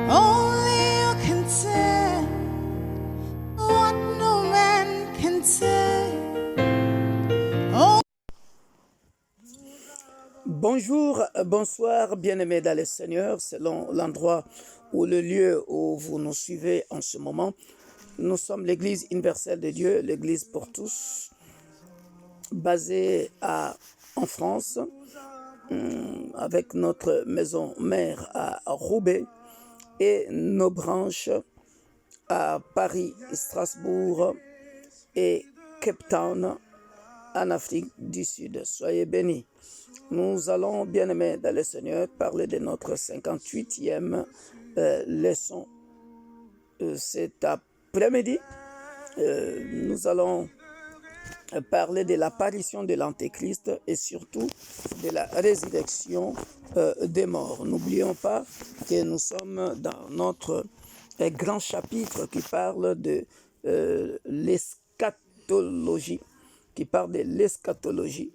Only you can say what no man can say. Oh. Bonjour, bonsoir, bien-aimés dans le Seigneur, selon l'endroit ou le lieu où vous nous suivez en ce moment. Nous sommes l'Église universelle de Dieu, l'Église pour tous, basée en France, avec notre maison mère à Roubaix et nos branches à Paris, Strasbourg et Cape Town en Afrique du Sud. Soyez bénis. Nous allons, bien-aimés dans le Seigneur, parler de notre 58e leçon cet après-midi. Nous allons parler de l'apparition de l'Antéchrist et surtout de la résurrection des morts. N'oublions pas que nous sommes dans notre grand chapitre qui parle de l'eschatologie, qui parle de l'eschatologie,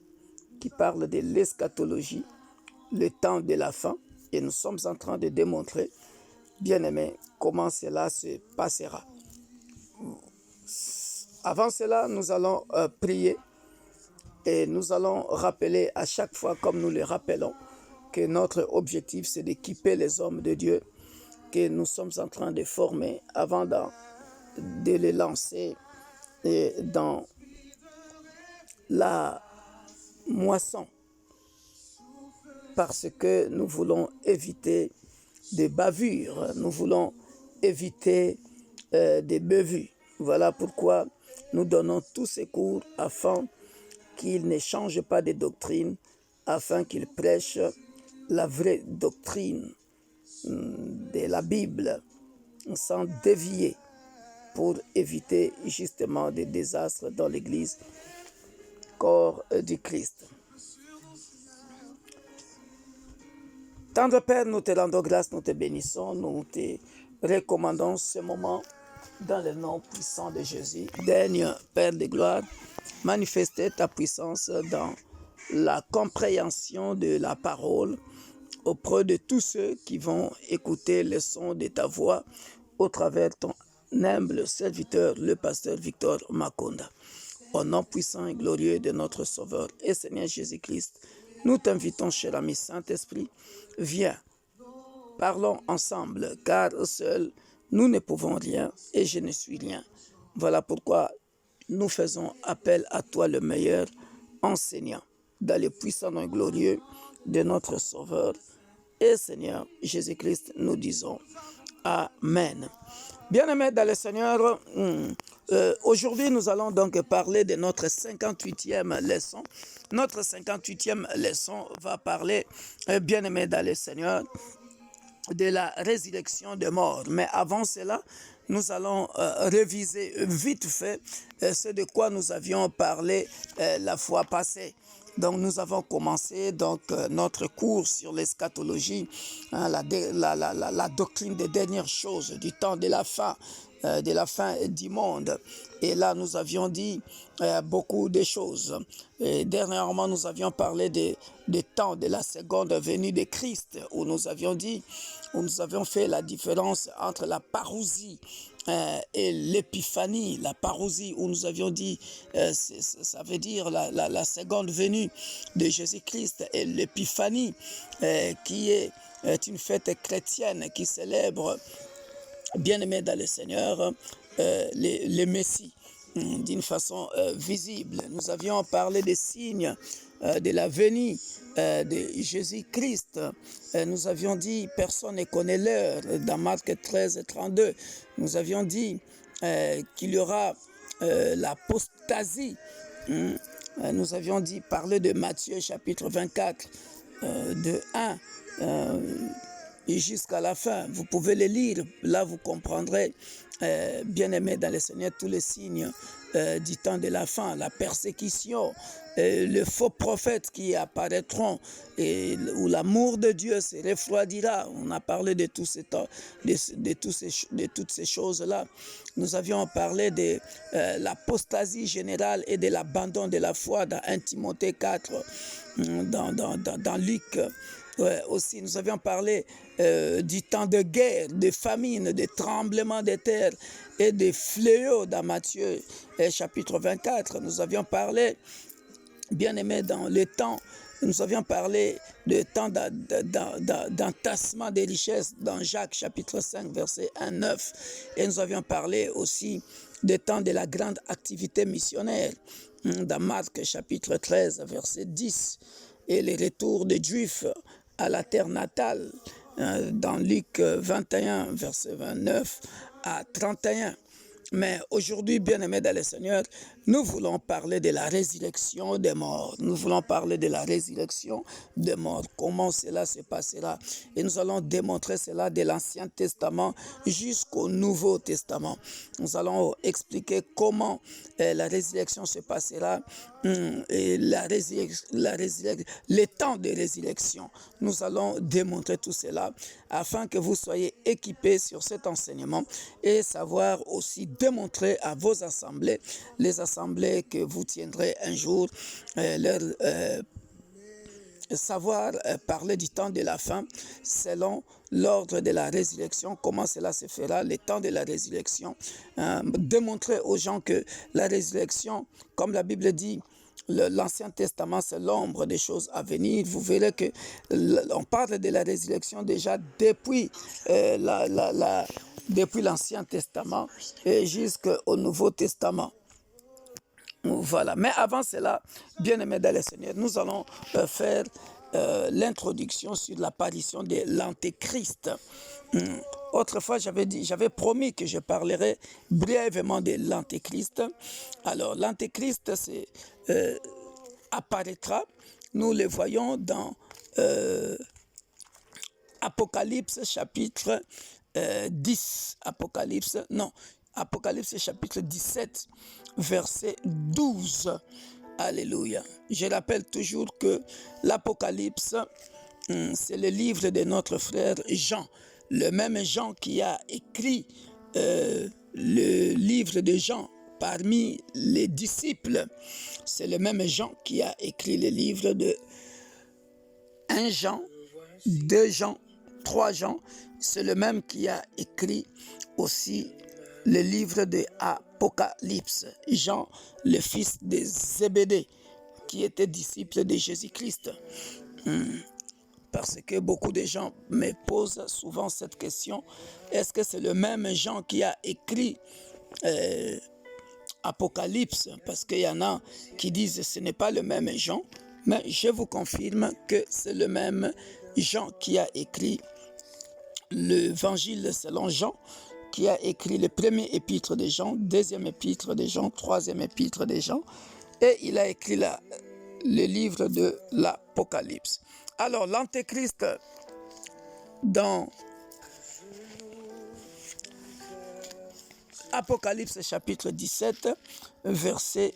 le temps de la fin, et nous sommes en train de démontrer, bien-aimés, comment cela se passera. Avant cela, nous allons prier et nous allons rappeler à chaque fois, comme nous le rappelons, que notre objectif, c'est d'équiper les hommes de Dieu que nous sommes en train de former avant de les lancer dans la moisson, parce que nous voulons éviter des bavures, nous voulons éviter des bévues. Voilà pourquoi nous donnons tous ces cours afin qu'ils ne changent pas de doctrine, afin qu'ils prêchent la vraie doctrine de la Bible sans dévier, pour éviter justement des désastres dans l'Église, corps du Christ. Tendre Père, nous te rendons grâce, nous te bénissons, nous te recommandons ce moment dans le nom puissant de Jésus. Daigne, Père de gloire, manifester ta puissance dans la compréhension de la parole auprès de tous ceux qui vont écouter le son de ta voix au travers ton humble serviteur, le pasteur Victor Makonda. Au nom puissant et glorieux de notre Sauveur et Seigneur Jésus-Christ, nous t'invitons, cher ami Saint-Esprit, viens, parlons ensemble, car seuls nous ne pouvons rien et je ne suis rien. Voilà pourquoi nous faisons appel à toi, le meilleur enseignant, dans le puissant et glorieux de notre Sauveur et Seigneur Jésus-Christ, nous disons Amen. Bien-aimés dans le Seigneur, aujourd'hui nous allons donc parler de notre 58e leçon. Notre 58e leçon va parler, bien-aimés dans le Seigneur, de la résurrection des morts. Mais avant cela, nous allons réviser vite fait ce de quoi nous avions parlé la fois passée. Donc nous avons commencé notre cours sur l'eschatologie, la doctrine des dernières choses, du temps de la fin du monde. Et là, nous avions dit beaucoup de choses. Et dernièrement, nous avions parlé des temps de la seconde venue de Christ, où nous avions fait la différence entre la parousie et l'épiphanie. La parousie, où nous avions dit, ça veut dire la seconde venue de Jésus-Christ, et l'épiphanie, qui est une fête chrétienne qui célèbre, bien-aimés dans le Seigneur, les Messies d'une façon visible. Nous avions parlé des signes de la venue de Jésus-Christ. Nous avions dit, personne ne connaît l'heure, dans Marc 13, 32. Nous avions dit qu'il y aura l'apostasie. Nous avions dit, parler de Matthieu chapitre 24, de 1 et jusqu'à la fin. Vous pouvez les lire, là vous comprendrez, bien-aimés dans le Seigneur, tous les signes du temps de la fin, la persécution, les faux prophètes qui apparaîtront, et où l'amour de Dieu se refroidira. On a parlé de tout ce temps, de toutes ces choses-là. Nous avions parlé de l'apostasie générale et de l'abandon de la foi dans 1 Timothée 4, dans Luc Ouais, aussi, nous avions parlé du temps de guerre, de famine, de tremblements de terre et de fléaux dans Matthieu chapitre 24. Nous avions parlé, bien aimé, dans le temps, nous avions parlé de temps d'entassement des richesses dans Jacques chapitre 5, verset 1-9. Et nous avions parlé aussi des temps de la grande activité missionnaire dans Marc chapitre 13, verset 10. Et les retours des Juifs à la terre natale dans Luc 21, verset 29 à 31. Mais aujourd'hui, bien-aimés dans le Seigneur, nous voulons parler de la résurrection des morts. Nous voulons parler de la résurrection des morts. Comment cela se passera. Et nous allons démontrer cela de l'Ancien Testament jusqu'au Nouveau Testament. Nous allons expliquer comment la résurrection se passera et les temps de résurrection. Nous allons démontrer tout cela afin que vous soyez équipés sur cet enseignement et savoir aussi démontrer à vos assemblées, les assemblées que vous tiendrez un jour, savoir parler du temps de la fin selon l'ordre de la résurrection, comment cela se fera, le temps de la résurrection, démontrer aux gens que la résurrection, comme la Bible dit, l'Ancien Testament, c'est l'ombre des choses à venir. Vous verrez que on parle de la résurrection déjà depuis depuis l'Ancien Testament et jusqu'au Nouveau Testament. Voilà. Mais avant cela, bien-aimés dans le Seigneur, nous allons faire l'introduction sur l'apparition de l'Antéchrist. Autrefois, j'avais promis que je parlerais brièvement de l'Antéchrist. Alors, l'Antéchrist apparaîtra. Nous le voyons dans Apocalypse chapitre 10. Apocalypse chapitre 17, verset 12. Alléluia. Je rappelle toujours que l'Apocalypse, c'est le livre de notre frère Jean. Le même Jean qui a écrit le livre de Jean parmi les disciples. C'est le même Jean qui a écrit le livre de 1 Jean, 2 Jean, 3 Jean. C'est le même qui a écrit aussi le livre de Apocalypse. Jean, le fils de Zébédée, qui était disciple de Jésus-Christ. Parce que beaucoup de gens me posent souvent cette question. Est-ce que c'est le même Jean qui a écrit Apocalypse? Parce qu'il y en a qui disent que ce n'est pas le même Jean. Mais je vous confirme que c'est le même Jean qui a écrit l'évangile selon Jean, qui a écrit le premier épître de Jean, deuxième épître de Jean, troisième épître de Jean, et il a écrit le livre de l'Apocalypse. Alors, l'Antéchrist, dans Apocalypse chapitre 17, verset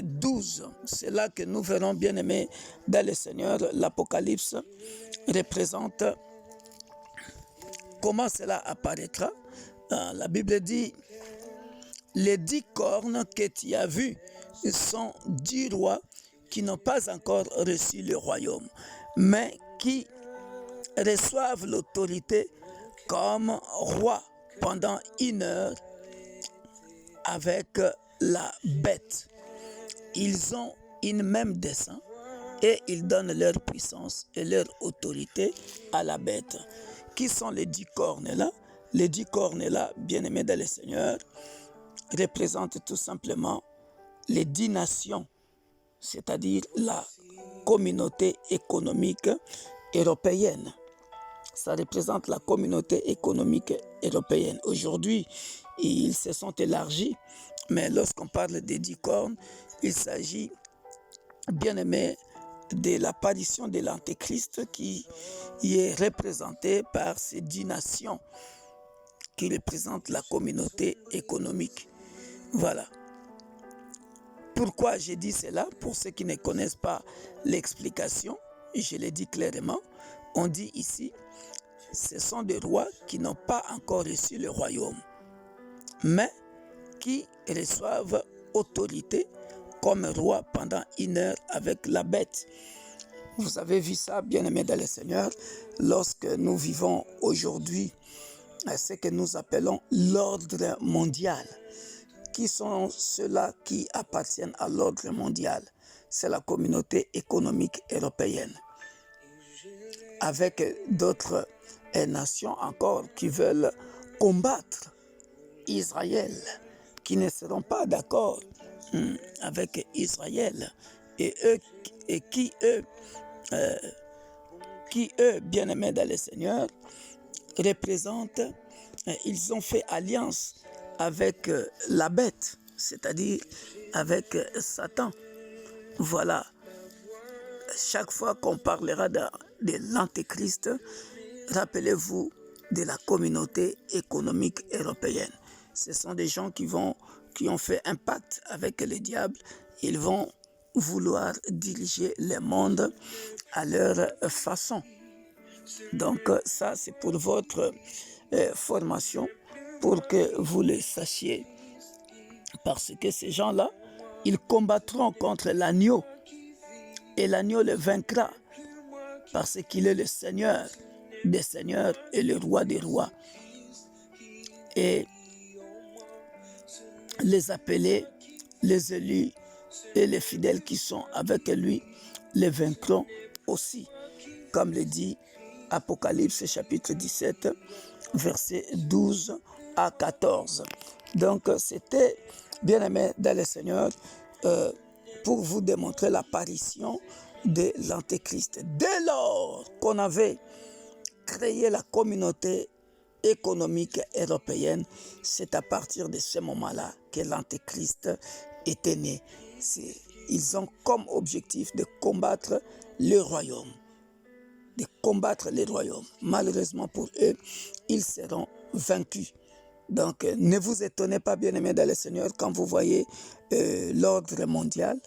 12, c'est là que nous verrons, bien aimés dans le Seigneur, l'Apocalypse représente comment cela apparaîtra. La Bible dit, les 10 cornes que tu as vues sont 10 rois qui n'ont pas encore reçu le royaume, mais qui reçoivent l'autorité comme roi pendant 1 heure avec la bête. Ils ont une même dessein et ils donnent leur puissance et leur autorité à la bête. Qui sont les 10 cornes-là? Les 10 cornes-là, bien-aimés dans le Seigneur, représentent tout simplement les 10 nations, c'est-à-dire la communauté économique européenne. Ça représente la communauté économique européenne. Aujourd'hui, ils se sont élargis, mais lorsqu'on parle des 10 cornes, il s'agit, bien aimé, de l'apparition de l'Antéchrist qui est représenté par ces 10 nations qui représentent la communauté économique. Voilà. Pourquoi j'ai dit cela? Pour ceux qui ne connaissent pas l'explication, je l'ai dit clairement, on dit ici, ce sont des rois qui n'ont pas encore reçu le royaume, mais qui reçoivent autorité comme roi pendant 1 heure avec la bête. Vous avez vu ça, bien-aimés dans le Seigneur, lorsque nous vivons aujourd'hui ce que nous appelons l'ordre mondial. Qui sont ceux-là qui appartiennent à l'ordre mondial? C'est la communauté économique européenne, avec d'autres nations encore qui veulent combattre Israël, qui ne seront pas d'accord avec Israël, et qui eux, bien-aimés dans le Seigneur, représentent, ils ont fait alliance avec la bête, c'est-à-dire avec Satan. Voilà. Chaque fois qu'on parlera de l'Antéchrist, rappelez-vous de la communauté économique européenne. Ce sont des gens qui ont fait un pacte avec le diable. Ils vont vouloir diriger le monde à leur façon. Donc ça, c'est pour votre formation, pour que vous le sachiez. Parce que ces gens-là, ils combattront contre l'agneau. Et l'agneau le vaincra. Parce qu'il est le Seigneur des seigneurs et le roi des rois. Et les appelés, les élus et les fidèles qui sont avec lui les vaincront aussi. Comme le dit Apocalypse chapitre 17, versets 12 à 14. Donc c'était, bien aimé dans le Seigneur, pour vous démontrer l'apparition de l'Antéchrist. Dès lors qu'on avait créé la communauté économique européenne, c'est à partir de ce moment-là que l'Antéchrist était né. Ils ont comme objectif de combattre le royaume. De combattre les royaumes. Malheureusement pour eux, ils seront vaincus. Donc, ne vous étonnez pas, bien-aimés dans le Seigneur, quand vous voyez l'ordre mondial.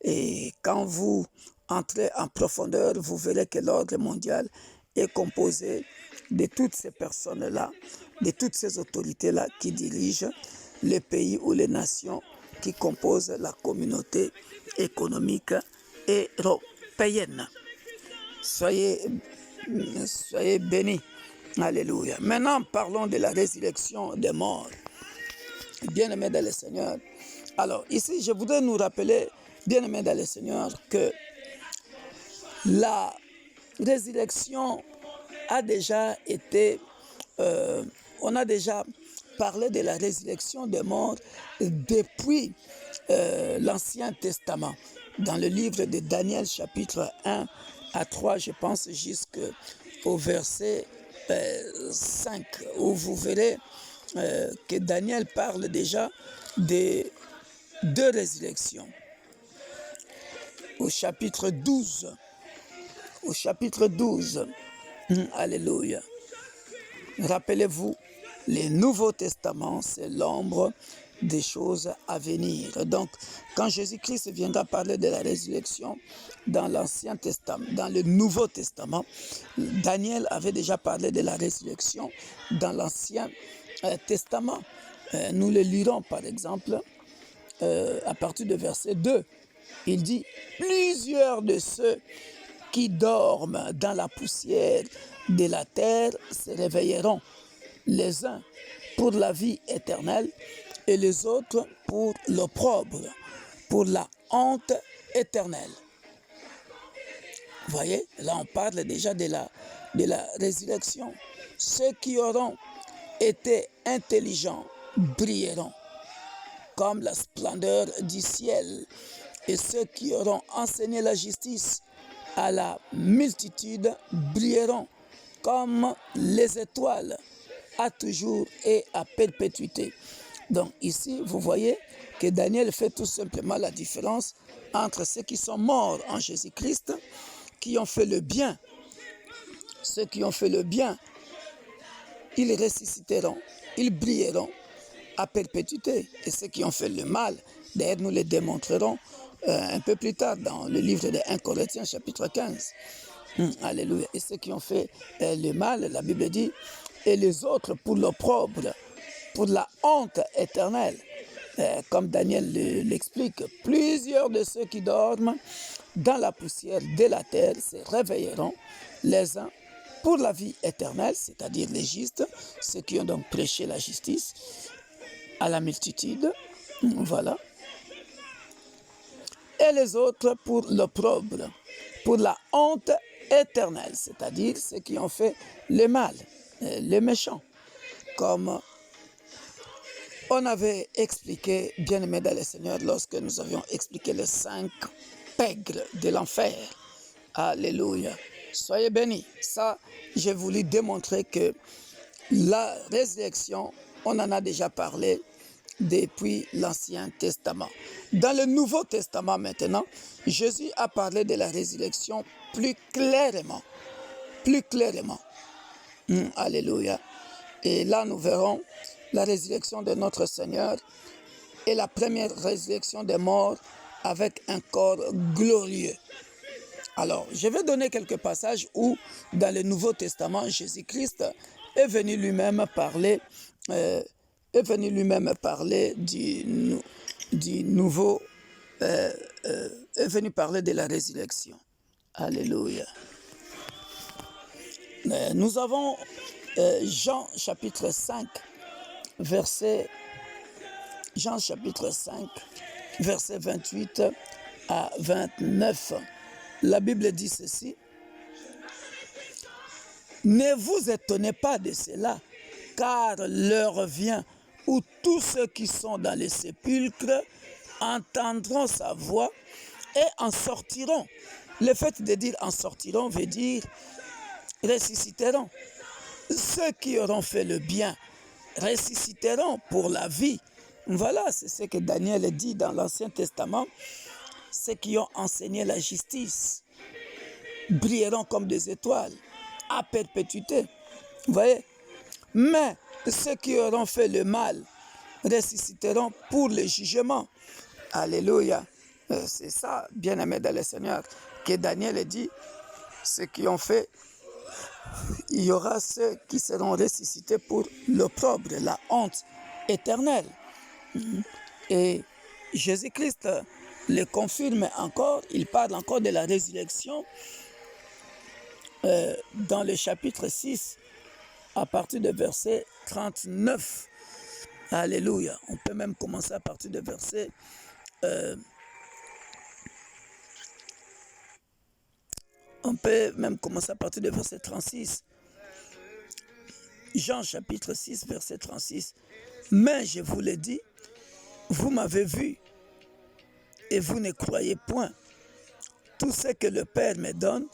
Et quand vous entrez en profondeur, vous verrez que l'ordre mondial est composé de toutes ces personnes-là, de toutes ces autorités-là qui dirigent les pays ou les nations qui composent la communauté économique européenne. Soyez bénis. Alléluia. Maintenant, parlons de la résurrection des morts. Bien-aimés dans le Seigneur. Alors, ici, je voudrais nous rappeler, bien-aimés dans le Seigneur, que la résurrection a déjà été... on a déjà parlé de la résurrection des morts depuis l'Ancien Testament. Dans le livre de Daniel, chapitre 1 à 3, je pense, jusqu'au verset 5, où vous verrez que Daniel parle déjà de deux résurrections. Au chapitre 12, alléluia. Rappelez-vous, le Nouveau Testament, c'est l'ombre des choses à venir. Donc, quand Jésus-Christ viendra parler de la résurrection dans l'Ancien Testament, dans le Nouveau Testament, Daniel avait déjà parlé de la résurrection dans l'Ancien Testament. Nous le lirons, par exemple, à partir du verset 2. Il dit « Plusieurs de ceux qui dorment dans la poussière de la terre se réveilleront, les uns pour la vie éternelle et les autres pour l'opprobre, pour la honte éternelle. » Vous voyez, là on parle déjà de la résurrection. Ceux qui auront été intelligents brilleront comme la splendeur du ciel, et ceux qui auront enseigné la justice à la multitude brilleront comme les étoiles à toujours et à perpétuité. Donc ici, vous voyez que Daniel fait tout simplement la différence entre ceux qui sont morts en Jésus-Christ, qui ont fait le bien. Ceux qui ont fait le bien, ils ressusciteront, ils brilleront à perpétuité. Et ceux qui ont fait le mal, d'ailleurs nous le démontrerons un peu plus tard dans le livre de 1 Corinthiens chapitre 15. Alléluia. Et ceux qui ont fait le mal, la Bible dit, et les autres pour l'opprobre, pour la honte éternelle. comme Daniel l'explique, plusieurs de ceux qui dorment dans la poussière de la terre se réveilleront, les uns pour la vie éternelle, c'est-à-dire les justes, ceux qui ont donc prêché la justice à la multitude, voilà, et les autres pour l'opprobre, pour la honte éternelle, c'est-à-dire ceux qui ont fait le mal, les méchants, comme on avait expliqué, bien-aimé dans le Seigneur, lorsque nous avions expliqué les 5 pègres de l'enfer. Alléluia. Soyez bénis. Ça, j'ai voulu démontrer que la résurrection, on en a déjà parlé depuis l'Ancien Testament. Dans le Nouveau Testament maintenant, Jésus a parlé de la résurrection plus clairement. Plus clairement. Alléluia. Et là, nous verrons la résurrection de notre Seigneur et la première résurrection des morts avec un corps glorieux. Alors, je vais donner quelques passages où, dans le Nouveau Testament, Jésus-Christ est venu lui-même parler, du nouveau, est venu parler de la résurrection. Alléluia. Nous avons Jean chapitre 5, Jean chapitre 5, verset 28 à 29. La Bible dit ceci. Ne vous étonnez pas de cela, car l'heure vient où tous ceux qui sont dans les sépulcres entendront sa voix et en sortiront. Le fait de dire en sortiront veut dire ressusciteront. Ceux qui auront fait le bien ressusciteront pour la vie. Voilà, c'est ce que Daniel dit dans l'Ancien Testament. Ceux qui ont enseigné la justice brilleront comme des étoiles à perpétuité. Vous voyez? Mais ceux qui auront fait le mal ressusciteront pour le jugement. Alléluia. C'est ça, bien-aimé dans le Seigneur, que Daniel dit. Ceux qui ont fait, il y aura ceux qui seront ressuscités pour l'opprobre, la honte éternelle. Et Jésus-Christ le confirme encore, il parle encore de la résurrection dans le chapitre 6, à partir du verset 39. Alléluia. On peut même commencer à partir du verset on peut même commencer à partir du verset 36. Jean chapitre 6, verset 36. Mais je vous l'ai dit, vous m'avez vu et vous ne croyez point. Tout ce que le Père me donne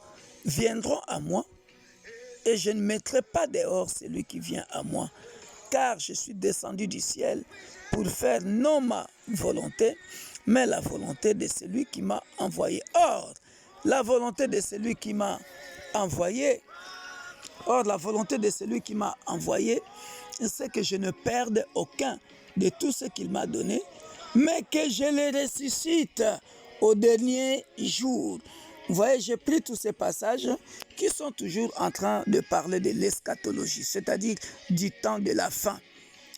viendront à moi et je ne mettrai pas dehors celui qui vient à moi, car je suis descendu du ciel pour faire non ma volonté, mais la volonté de celui qui m'a envoyé. Or, la volonté de celui qui m'a envoyé, c'est que je ne perde aucun de tout ce qu'il m'a donné, mais que je le ressuscite au dernier jour. Vous voyez, j'ai pris tous ces passages qui sont toujours en train de parler de l'eschatologie, c'est-à-dire du temps de la fin.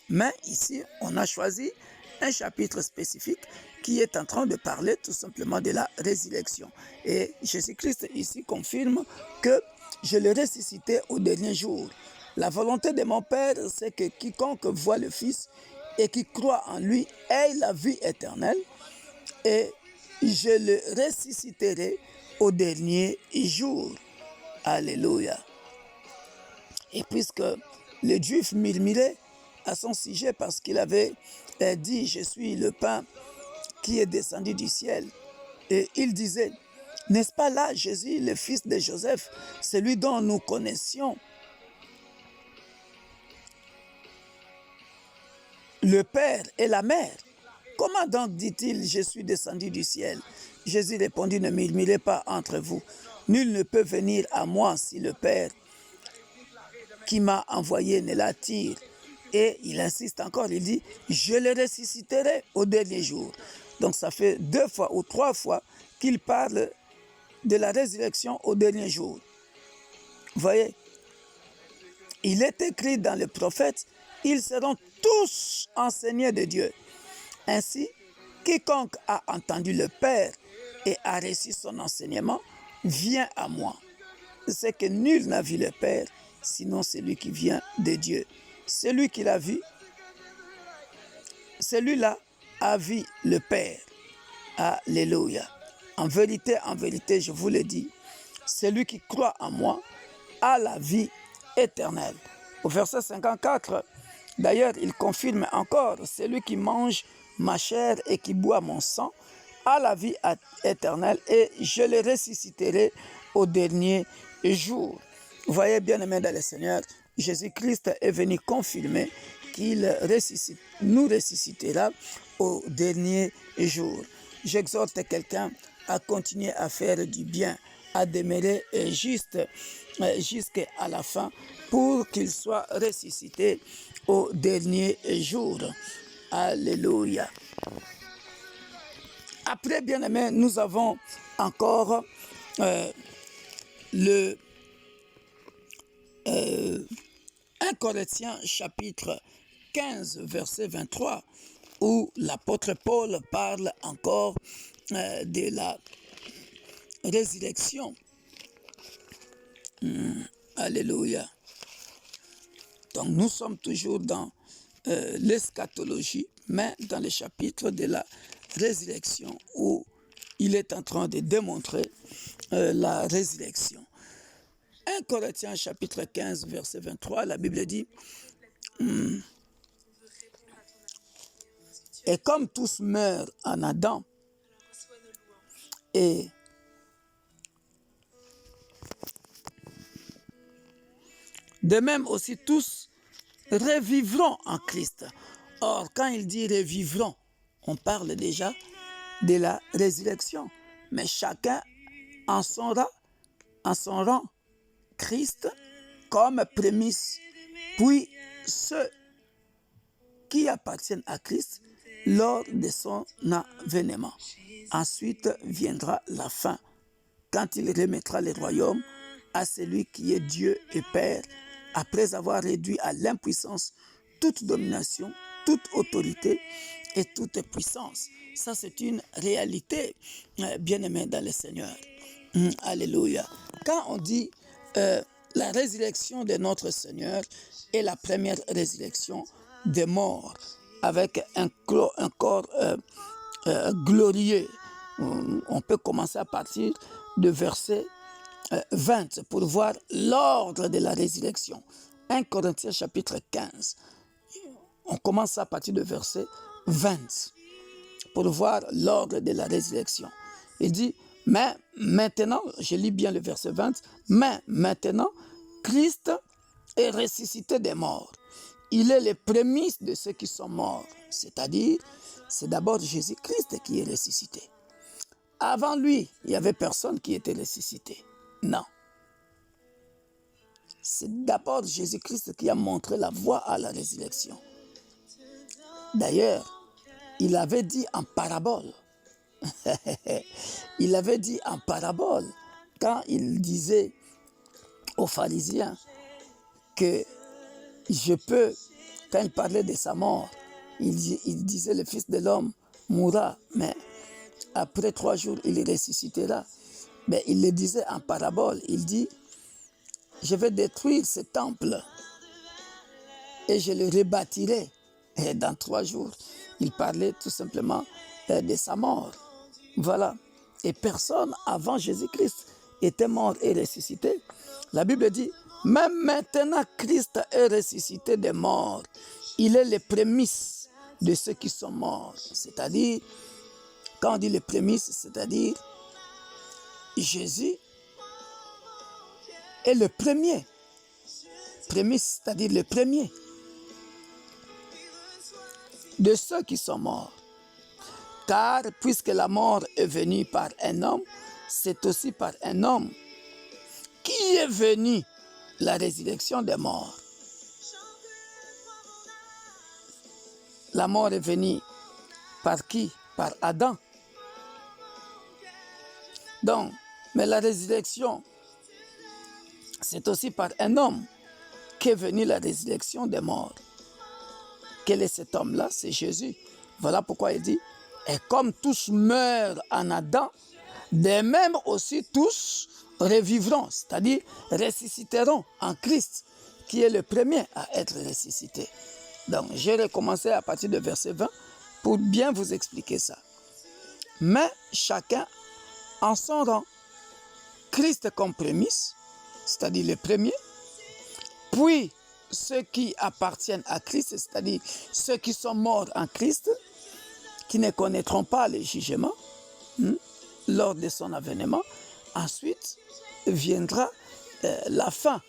Mais ici, on a choisi un chapitre spécifique qui est en train de parler tout simplement de la résurrection. Et Jésus-Christ ici confirme que je le ressuscité au dernier jour. La volonté de mon Père, c'est que quiconque voit le Fils et qui croit en lui ait la vie éternelle, et je le ressusciterai au dernier jour. Alléluia. Et puisque les Juifs murmuraient à son sujet parce qu'il avait dit « Je suis le pain qui est descendu du ciel », et il disait « N'est-ce pas là Jésus, le fils de Joseph, celui dont nous connaissions le père et la mère? Comment donc dit-il, je suis descendu du ciel? » Jésus répondit, ne murmurez pas entre vous. Nul ne peut venir à moi si le Père qui m'a envoyé ne l'attire. Et il insiste encore, il dit, je le ressusciterai au dernier jour. Donc ça fait 2 fois ou 3 fois qu'il parle de la résurrection au dernier jour. Vous voyez, il est écrit dans les prophètes, ils seront tous enseignés de Dieu. Ainsi, quiconque a entendu le Père et a reçu son enseignement vient à moi. C'est que nul n'a vu le Père, sinon celui qui vient de Dieu. Celui qui l'a vu, celui-là a vu le Père. Alléluia. En vérité, je vous le dis, celui qui croit en moi a la vie éternelle. Au verset 54, d'ailleurs, il confirme encore, celui qui mange ma chair et qui boit mon sang a la vie éternelle et je le ressusciterai au dernier jour. Vous voyez, bien-aimés dans le Seigneur, Jésus-Christ est venu confirmer qu'il nous ressuscitera au dernier jour. J'exhorte quelqu'un à continuer à faire du bien, à demeurer jusqu'à la fin pour qu'il soit ressuscité au dernier jour. Alléluia. Après, bien-aimés, nous avons encore le 1 Corinthiens chapitre 15, verset 23, où l'apôtre Paul parle encore de la résurrection. Alléluia. Donc nous sommes toujours dans l'eschatologie, mais dans le chapitre de la résurrection, où il est en train de démontrer la résurrection. 1 Corinthiens chapitre 15, verset 23, la Bible dit « Et comme tous meurent en Adam, et de même aussi tous revivront en Christ. » Or, quand il dit revivront, on parle déjà de la résurrection. Mais chacun en son rang, Christ comme prémisse. Puis ceux qui appartiennent à Christ lors de son avènement. Ensuite viendra la fin, quand il remettra le royaume à celui qui est Dieu et Père, après avoir réduit à l'impuissance toute domination, toute autorité et toute puissance. Ça, c'est une réalité, bien-aimée dans le Seigneur. Alléluia. Quand on dit la résurrection de notre Seigneur est la première résurrection des morts, avec un corps glorieux, on peut commencer à partir de verset 20 pour voir l'ordre de la résurrection. 1 Corinthiens chapitre 15. On commence à partir de verset 20 pour voir l'ordre de la résurrection. Il dit, mais maintenant, je lis bien le verset 20, mais maintenant, Christ est ressuscité des morts. Il est le prémisse de ceux qui sont morts. C'est-à-dire, c'est d'abord Jésus-Christ qui est ressuscité. Avant lui, il n'y avait personne qui était ressuscité. Non. C'est d'abord Jésus-Christ qui a montré la voie à la résurrection. D'ailleurs, il avait dit en parabole. Il avait dit en parabole quand il disait aux pharisiens que quand il parlait de sa mort, il disait le Fils de l'homme mourra, mais après 3 jours, il ressuscitera. Mais il le disait en parabole, il dit, je vais détruire ce temple et je le rebâtirai. Et dans 3 jours, il parlait tout simplement de sa mort. Voilà. Et personne avant Jésus-Christ était mort et ressuscité. La Bible dit, même maintenant Christ est ressuscité des morts. Il est le prémisse de ceux qui sont morts. C'est-à-dire, quand on dit les prémices, c'est-à-dire Jésus est le premier. Prémisse, c'est-à-dire le premier de ceux qui sont morts. Car puisque la mort est venue par un homme, c'est aussi par un homme qui est venu la résurrection des morts. La mort est venue par qui? Par Adam. Donc, mais la résurrection, c'est aussi par un homme qu'est venue la résurrection des morts. Quel est cet homme-là? C'est Jésus. Voilà pourquoi il dit, et comme tous meurent en Adam, de même aussi tous revivront, c'est-à-dire ressusciteront en Christ, qui est le premier à être ressuscité. Donc, je vais recommencer à partir du verset 20 pour bien vous expliquer ça. Mais chacun en son rang. Christ comme prémisse, c'est-à-dire le premier, puis ceux qui appartiennent à Christ, c'est-à-dire ceux qui sont morts en Christ, qui ne connaîtront pas le jugement lors de son avènement. Ensuite viendra la fin.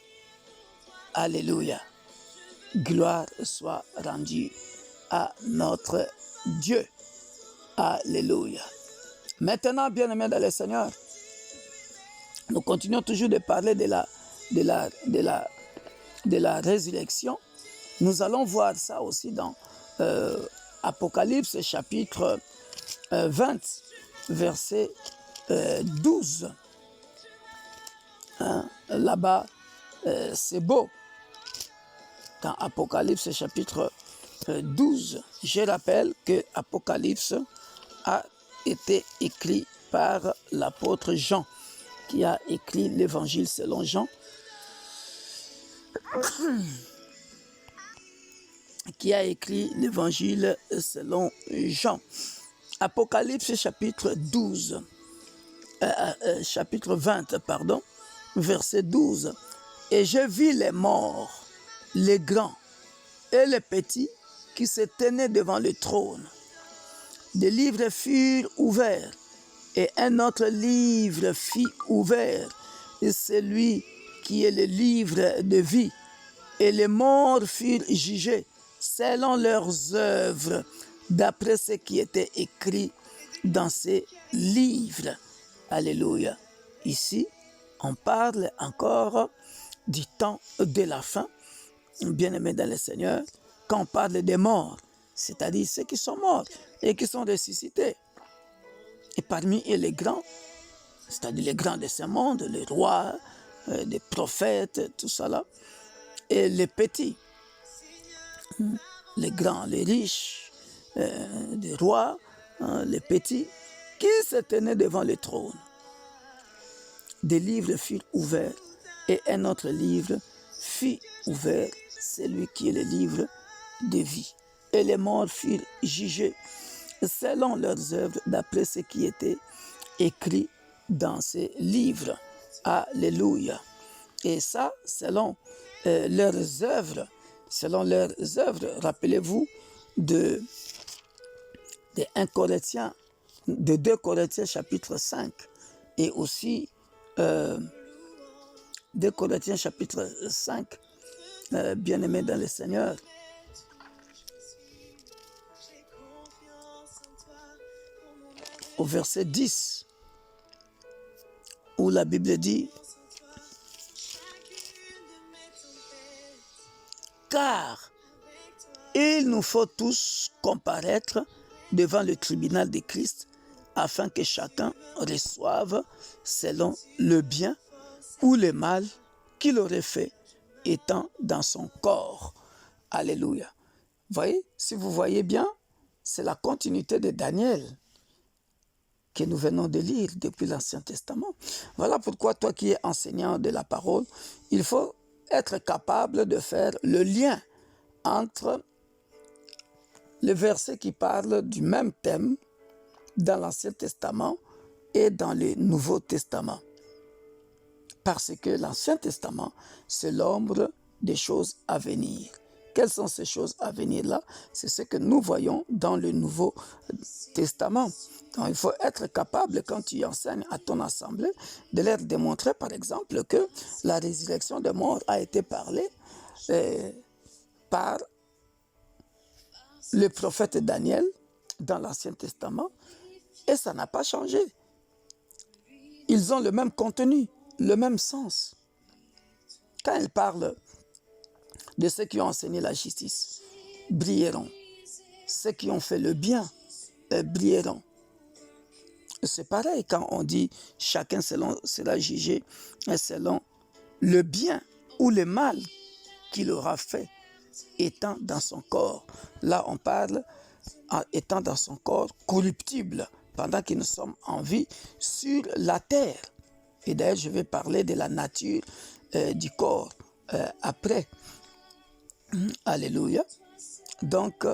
Alléluia. Gloire soit rendue à notre Dieu. Alléluia. Maintenant, bien-aimés dans le Seigneur, nous continuons toujours de parler de la résurrection. Nous allons voir ça aussi dans Apocalypse chapitre 20, verset 12. Hein? Là-bas, c'est beau. Dans Apocalypse chapitre 12, je rappelle que Apocalypse a été écrit par l'apôtre Jean, qui a écrit l'évangile selon Jean, qui a écrit l'évangile selon Jean. Apocalypse chapitre 12, chapitre 20, pardon, verset 12. Et je vis les morts, les grands et les petits qui se tenaient devant le trône. Des livres furent ouverts et un autre livre fut ouvert, et celui qui est le livre de vie. Et les morts furent jugés selon leurs œuvres, d'après ce qui était écrit dans ces livres. Alléluia. Ici, on parle encore du temps de la fin, bien-aimés dans le Seigneur, quand on parle des morts, c'est-à-dire ceux qui sont morts et qui sont ressuscités. Et parmi eux les grands, c'est-à-dire les grands de ce monde, les rois, les prophètes, tout ça là, et les petits, les grands, les riches, les rois, les petits, qui se tenaient devant le trône. Des livres furent ouverts et un autre livre fut ouvert, celui qui est le livre de vie. Et les morts furent jugés selon leurs œuvres, d'après ce qui était écrit dans ces livres. Alléluia. Et ça, selon leurs œuvres. Selon leurs œuvres, rappelez-vous de 1 Corinthiens, de 2 Corinthiens chapitre 5, et aussi 2 Corinthiens chapitre 5, bien-aimés dans le Seigneur. Au verset 10, où la Bible dit, car il nous faut tous comparaître devant le tribunal de Christ, afin que chacun reçoive selon le bien ou le mal qu'il aurait fait étant dans son corps. Alléluia. Voyez, si vous voyez bien, c'est la continuité de Daniel que nous venons de lire depuis l'Ancien Testament. Voilà pourquoi toi qui es enseignant de la parole, il faut être capable de faire le lien entre les versets qui parlent du même thème dans l'Ancien Testament et dans le Nouveau Testament. Parce que l'Ancien Testament, c'est l'ombre des choses à venir. Quelles sont ces choses à venir-là? C'est ce que nous voyons dans le Nouveau Testament. Donc, il faut être capable, quand tu enseignes à ton assemblée, de leur démontrer, par exemple, que la résurrection des morts a été parlée par le prophète Daniel dans l'Ancien Testament, et ça n'a pas changé. Ils ont le même contenu, le même sens. Quand il parle de ceux qui ont enseigné la justice, brilleront. Ceux qui ont fait le bien, brilleront. C'est pareil quand on dit chacun sera jugé selon le bien ou le mal qu'il aura fait étant dans son corps. Là, on parle étant dans son corps corruptible, pendant que nous sommes en vie sur la terre. Et d'ailleurs, je vais parler de la nature du corps après. Alléluia. Donc,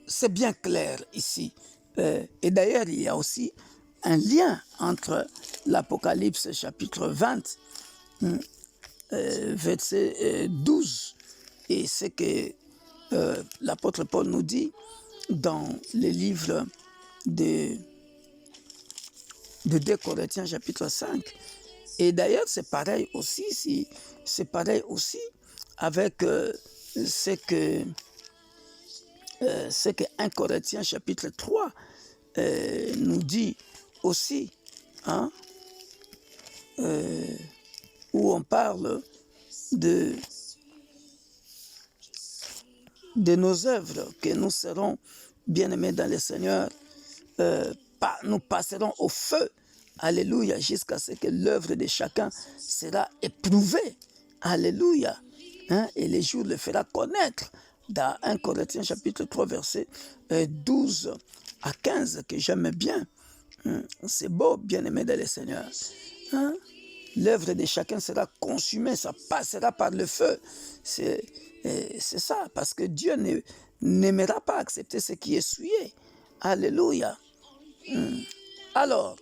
c'est bien clair ici. Et d'ailleurs, il y a aussi un lien entre l'Apocalypse chapitre 20, verset 12, et ce que l'apôtre Paul nous dit dans le livre de 2 Corinthiens chapitre 5. Et d'ailleurs, c'est pareil aussi, avec ce que 1 Corinthiens chapitre 3 nous dit aussi, hein, où on parle de nos œuvres, que nous serons bien-aimés dans le Seigneur, nous passerons au feu, alléluia, jusqu'à ce que l'œuvre de chacun sera éprouvée, alléluia, hein, et le jour le fera connaître, dans 1 Corinthiens chapitre 3 verset 12 à 15, que j'aime bien. C'est beau, bien-aimé dans le Seigneur, hein? L'œuvre de chacun sera consumée, ça passera par le feu. C'est ça, parce que Dieu n'aimera pas accepter ce qui est souillé. Alléluia. Alors,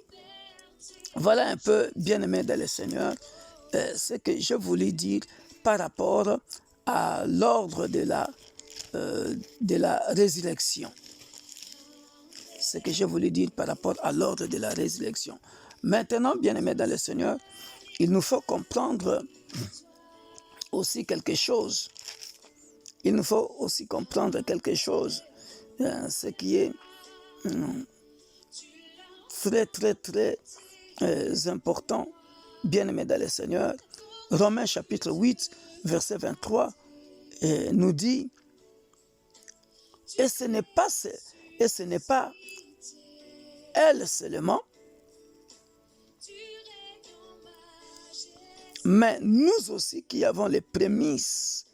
voilà un peu, bien-aimé dans le Seigneur, ce que je voulais dire par rapport à l'ordre de la résurrection. Ce que je voulais dire par rapport à l'ordre de la résurrection. Maintenant, bien-aimés dans le Seigneur, il nous faut comprendre aussi quelque chose. Il nous faut aussi comprendre quelque chose, ce qui est très, très, très important, bien-aimés dans le Seigneur. Romains chapitre 8, verset 23, nous dit, et ce n'est pas elle seulement, mais nous aussi qui avons les prémices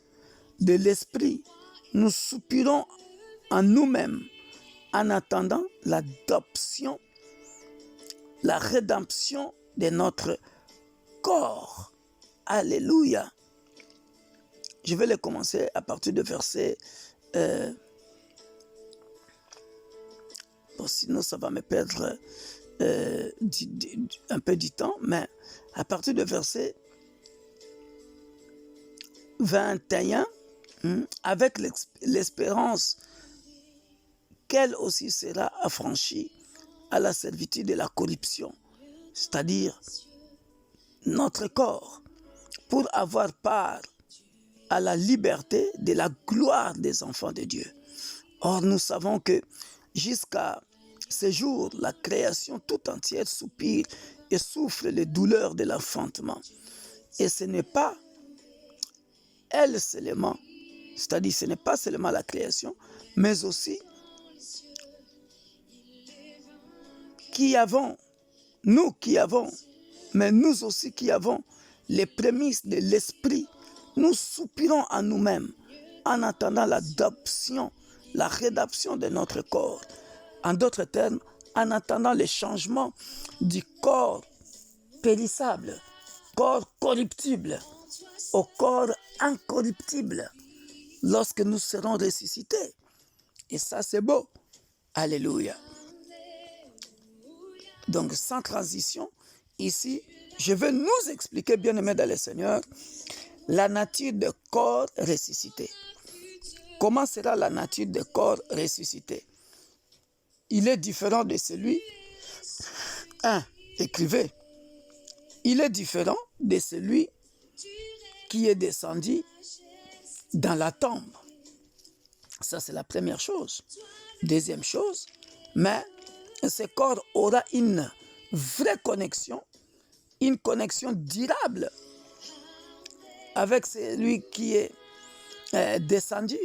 de l'Esprit, nous soupirons en nous-mêmes en attendant l'adoption, la rédemption de notre corps. Alléluia. Je vais le commencer à partir de verset... sinon, ça va me perdre un peu du temps, mais à partir de verset 21, avec l'espérance qu'elle aussi sera affranchie à la servitude de la corruption, c'est-à-dire notre corps, pour avoir part à la liberté de la gloire des enfants de Dieu. Or, nous savons que jusqu'à ce jour, la création tout entière soupire et souffre les douleurs de l'enfantement. Et ce n'est pas elle seulement, c'est-à-dire ce n'est pas seulement la création, mais aussi nous aussi qui avons les prémices de l'esprit, nous soupirons en nous-mêmes en attendant l'adoption, la rédemption de notre corps. En d'autres termes, en attendant le changement du corps périssable, corps corruptible, au corps incorruptible, lorsque nous serons ressuscités. Et ça, c'est beau. Alléluia. Donc, sans transition, ici, je vais nous expliquer, bien-aimés dans le Seigneur, la nature de corps ressuscité. Comment sera la nature de corps ressuscité? Il est différent de celui... écrivez. Il est différent de celui qui est descendu dans la tombe. Ça, c'est la première chose. Deuxième chose, mais ce corps aura une vraie connexion, une connexion durable avec celui qui est descendu.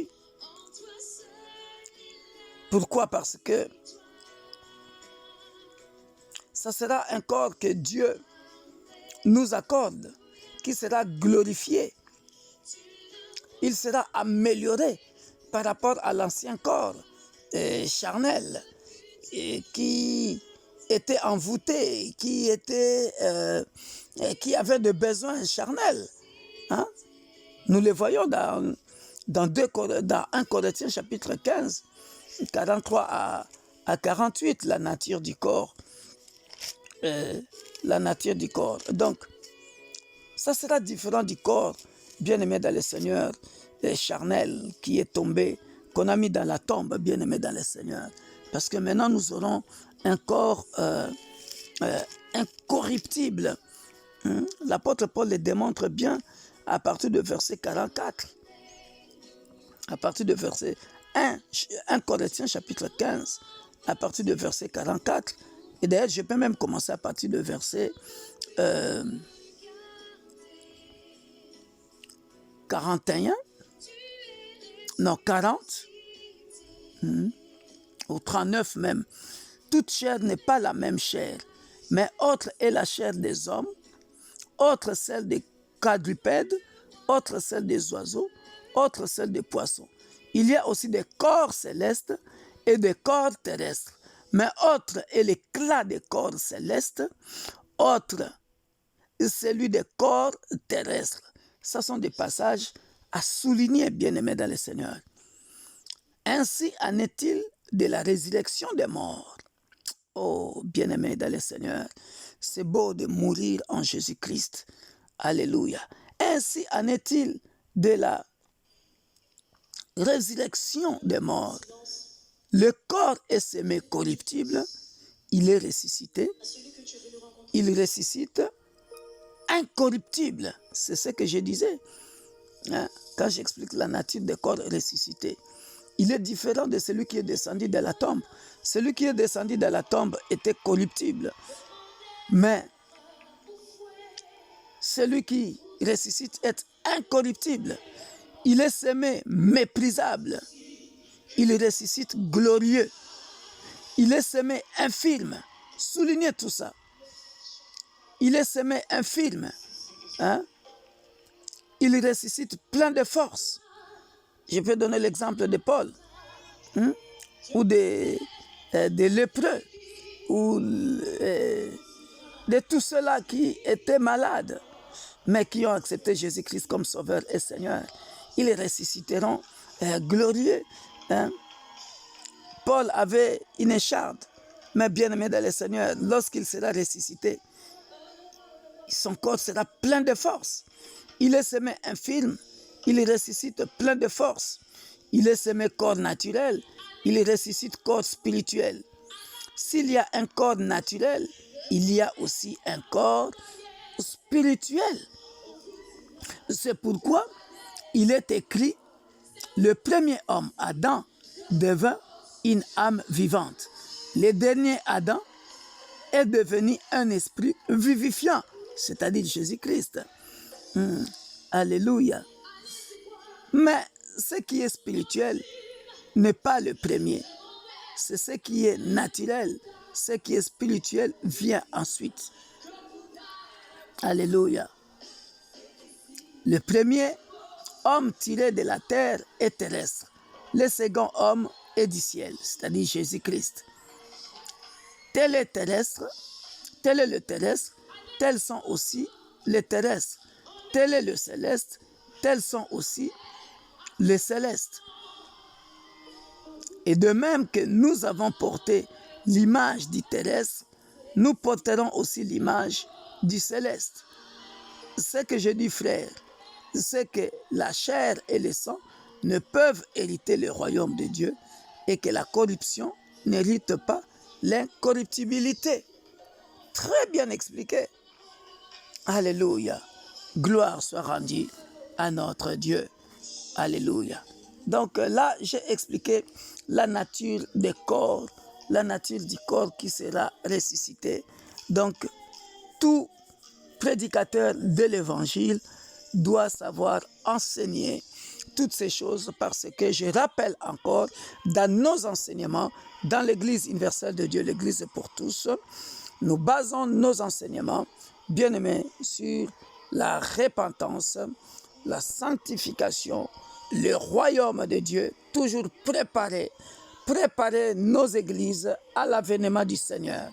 Pourquoi? Parce que ça sera un corps que Dieu nous accorde, qui sera glorifié. Il sera amélioré par rapport à l'ancien corps charnel, et qui était envoûté, qui avait des besoins charnels. Hein? Nous le voyons dans 1 Corinthiens chapitre 15, 43 à 48, la nature du corps. La nature du corps. Donc, ça sera différent du corps, bien-aimé dans le Seigneur, charnel, qui est tombé, qu'on a mis dans la tombe, bien-aimé dans le Seigneur. Parce que maintenant, nous aurons un corps incorruptible. L'apôtre Paul le démontre bien à partir de verset 44. À partir de verset 1 Corinthiens chapitre 15, à partir de verset 44. Et d'ailleurs, je peux même commencer à partir de verset 41, non 40, ou 39 même. Toute chair n'est pas la même chair, mais autre est la chair des hommes, autre celle des quadrupèdes, autre celle des oiseaux, autre celle des poissons. Il y a aussi des corps célestes et des corps terrestres, mais autre est l'éclat des corps célestes, autre celui des corps terrestres. Ce sont des passages à souligner, bien-aimés dans le Seigneur. Ainsi en est-il de la résurrection des morts. Oh, bien-aimés dans le Seigneur, c'est beau de mourir en Jésus-Christ. Alléluia. Ainsi en est-il de la résurrection des morts. Le corps est semé corruptible, il est ressuscité. Il ressuscite incorruptible. C'est ce que je disais quand j'explique la nature des corps ressuscités. Il est différent de celui qui est descendu de la tombe. Celui qui est descendu de la tombe était corruptible. Mais celui qui ressuscite est incorruptible. Il est semé méprisable. Il ressuscite glorieux. Il est semé infirme. Soulignez tout ça. Il est semé infirme. Il ressuscite plein de force. Je peux donner l'exemple de Paul, ou des lépreux, ou de tous ceux-là qui étaient malades, mais qui ont accepté Jésus-Christ comme Sauveur et Seigneur. Ils ressusciteront glorieux. Paul avait une écharde, mais bien-aimé dans le Seigneur, lorsqu'il sera ressuscité, son corps sera plein de force. Il est semé infirme, il ressuscite plein de force. Il est semé corps naturel, il ressuscite corps spirituel. S'il y a un corps naturel, il y a aussi un corps spirituel. C'est pourquoi il est écrit, le premier homme, Adam, devint une âme vivante. Le dernier Adam est devenu un esprit vivifiant, c'est-à-dire Jésus-Christ. Alléluia. Mais ce qui est spirituel n'est pas le premier. C'est ce qui est naturel. Ce qui est spirituel vient ensuite. Alléluia. Le premier homme tiré de la terre est terrestre. Le second homme est du ciel, c'est-à-dire Jésus-Christ. Tel est terrestre, tel est le terrestre, tels sont aussi les terrestres. Tel est le céleste, tels sont aussi les célestes. Et de même que nous avons porté l'image du terrestre, nous porterons aussi l'image du céleste. Ce que je dis, frère, c'est que la chair et le sang ne peuvent hériter le royaume de Dieu et que la corruption n'hérite pas l'incorruptibilité. Très bien expliqué. Alléluia. Gloire soit rendue à notre Dieu. Alléluia. Donc là, j'ai expliqué la nature des corps, la nature du corps qui sera ressuscité. Donc, tout prédicateur de l'évangile doit savoir enseigner toutes ces choses parce que je rappelle encore, dans nos enseignements, dans l'Église universelle de Dieu, l'Église pour tous, nous basons nos enseignements, bien-aimés, sur la repentance, la sanctification, le royaume de Dieu, toujours préparé préparer nos églises à l'avènement du Seigneur.